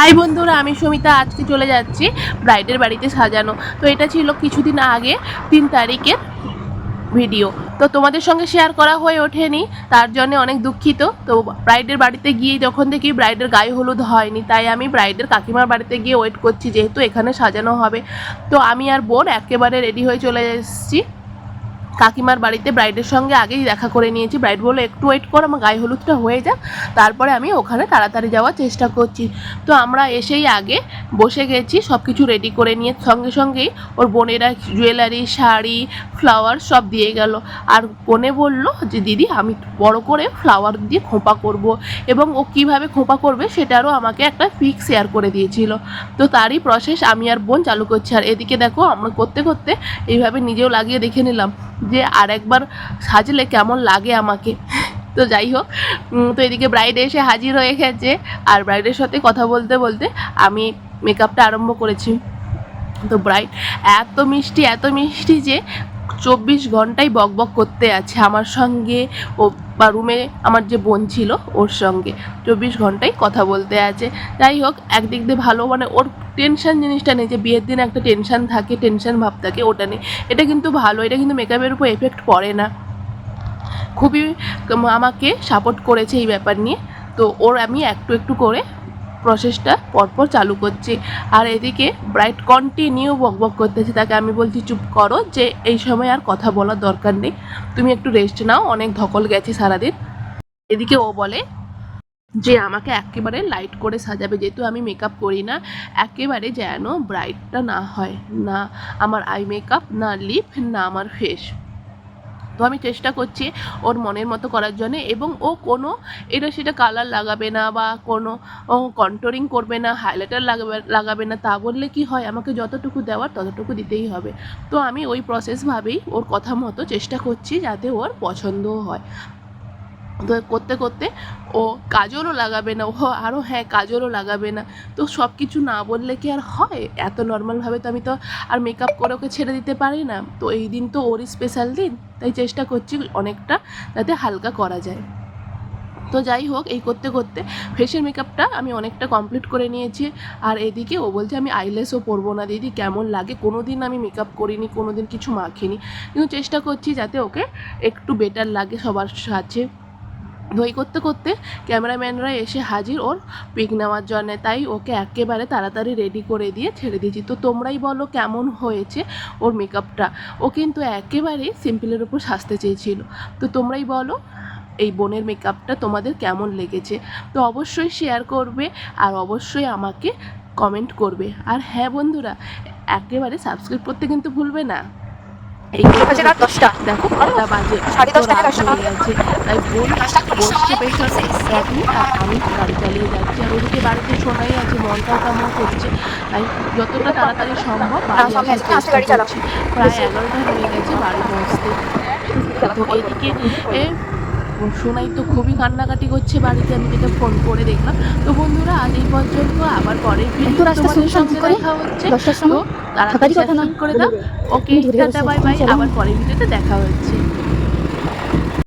High বন্ধুরা, আমি সমিতা। আজকে চলে যাচ্ছি ব্রাইডের বাড়িতে সাজানো। তো এটা ছিল কিছুদিন আগে 3 তারিখের ভিডিও। তো তোমাদের সঙ্গে শেয়ার করা হয়ে ওঠেনি, তার জন্য অনেক দুঃখিত। তো ব্রাইডের বাড়িতে গিয়ে যখন দেখি ব্রাইডের গায়ে হলুদ হয়নি, তাই আমি ব্রাইডের কাকিমার বাড়িতে গিয়ে ওয়েট করছি, যেহেতু এখানে সাজানো হবে। তো আমি আর বোন একেবারে রেডি হয়ে চলে এসেছি কাকিমার বাড়িতে। ব্রাইডের সঙ্গে আগেই দেখা করে নিয়েছি। ব্রাইড বললো একটু ওয়েট কর, আমার গায়ে হলুদটা হয়ে যাক, তারপরে আমি ওখানে তাড়াতাড়ি যাওয়ার চেষ্টা করছি। তো আমরা এসেই আগে বসে গেছি, সব কিছু রেডি করে নিয়ে সঙ্গে সঙ্গেই ওর বোনেরা জুয়েলারি, শাড়ি, ফ্লাওয়ার সব দিয়ে গেল। আর বোনে বলল যে দিদি আমি বড় করে ফ্লাওয়ার দিয়ে খোঁপা করব, এবং ও কীভাবে খোঁপা করবে সেটারও আমাকে একটা পিক শেয়ার করে দিয়েছিল। তো তারই প্রসেস আমি আর বোন চালু করছি। আর এদিকে দেখো আমরা করতে করতে এইভাবে নিজেও লাগিয়ে দেখে নিলাম যে আর একবার সাজলে কেমন লাগে আমাকে। তো যাই হোক, তো এদিকে ব্রাইড এসে হাজির হয়ে গেছে। আর ব্রাইডের সাথে কথা বলতে বলতে আমি মেকআপটা আরম্ভ করেছি। তো ব্রাইড এত মিষ্টি যে 24 ঘন্টাই বক বক করতে আছে আমার সঙ্গে। ও বা রুমে আমার যে বোন ছিল ওর সঙ্গে 24 ঘন্টাই কথা বলতে আছে। যাই হোক, একদিক দিয়ে ভালো, মানে ওর টেনশন জিনিসটা নেই, যে বিয়ের দিন একটা টেনশন থাকে, টেনশন ভাব থাকে, ওটা নেই। এটা কিন্তু ভালো, এটা কিন্তু মেকআপের উপর এফেক্ট পড়ে না। খুবই আমাকে সাপোর্ট করেছে এই ব্যাপার নিয়ে। তো ওর আমি একটু একটু করে প্রসেসটা পরপর চালু করছি। আর এদিকে ব্রাইড কন্টিনিউ বকবক করতেছে, তাকে আমি বলছি চুপ করো, যে এই সময় আর কথা বলার দরকার নেই, তুমি একটু রেস্ট নাও, অনেক ধকল গেছে সারাদিন। এদিকে ও বলে যে আমাকে একেবারে লাইট করে সাজাবে, যেহেতু আমি মেকআপ করি না, একেবারে যেন ব্রাইটটা না হয়, না আমার আই মেকআপ, না লিপ, না আমার ফেস। তো আমি চেষ্টা করছি ওর মনের মতো করার জন্য, এবং ও কোনো এটা সেটা কালার লাগাবে না, বা কোনো কন্ট্রোলিং করবে না, হাইলাইটার লাগাবে না। তা বললে কি হয়, আমাকে যতটুকু দেওয়ার ততটুকু দিতেই হবে। তো আমি ওই প্রসেসভাবেই ওর কথা মতো চেষ্টা করছি যাতে ওর পছন্দও হয়। তো করতে করতে ও কাজলও লাগাবে না, ও আরও হ্যাঁ কাজলও লাগাবে না। তো সব কিছু না বললে কি আর হয়, এত নর্মালভাবে তো আমি তো আর মেকআপ করে ওকে ছেড়ে দিতে পারি না। তো এই দিন তো ওরই স্পেশাল দিন, তাই চেষ্টা করছি অনেকটা যাতে হালকা করা যায়। তো যাই হোক, এই করতে করতে ফেসের মেকআপটা আমি অনেকটা কমপ্লিট করে নিয়েছি। আর এদিকে ও বলছে আমি আইল্যাশও পরবো না দিদি, কেমন লাগে, কোনো দিন আমি মেকআপ করিনি, কোনো দিন কিছু মাখিনি, কিন্তু চেষ্টা করছি যাতে ওকে একটু বেটার লাগে সবার সাথে। দই করতে করতে ক্যামেরাম্যানরা এসে হাজির ওর পিক নেওয়ার জন্যে, তাই ওকে একেবারে তাড়াতাড়ি রেডি করে দিয়ে ছেড়ে দিয়েছি। তো তোমরাই বলো কেমন হয়েছে ওর মেকআপটা। ও কিন্তু একেবারেই সিম্পলের উপর সাজতে চেয়েছিল। তো তোমরাই বলো এই বোনের মেকআপটা তোমাদের কেমন লেগেছে। তো অবশ্যই শেয়ার করবে, আর অবশ্যই আমাকে কমেন্ট করবে। আর হ্যাঁ বন্ধুরা, একেবারে সাবস্ক্রাইব করতে কিন্তু ভুলবে না। এই দেখো কটা বাজে, রাত হয়ে গেছে, তাই বোন বসছে পেছনে ব্যাগ নিয়ে, আর আমি গাড়ি চালিয়ে যাচ্ছি। আর ওদিকে বাড়িতে শোনাই আছে, মনটাও কেমন করছে, তাই যতটা তাড়াতাড়ি সম্ভব বাড়ি আসার চেষ্টা করছি। প্রায় 11টা হয়ে গেছে বাড়ি পৌঁছতে। তো এদিকে শোনাই তো খুবই কান্নাকাটি করছে বাড়িতে, আমি যেটা ফোন করে দেখলাম। তো বন্ধুরা, আজ এই পর্যন্ত, আবার পরের ভিডিও তোমাদের সঙ্গে দেখা হচ্ছে। তো তাড়াতাড়ি করে দাও। ওকে, টাটা, বাই বাই, আবার পরের ভিডিওতে দেখা হচ্ছে।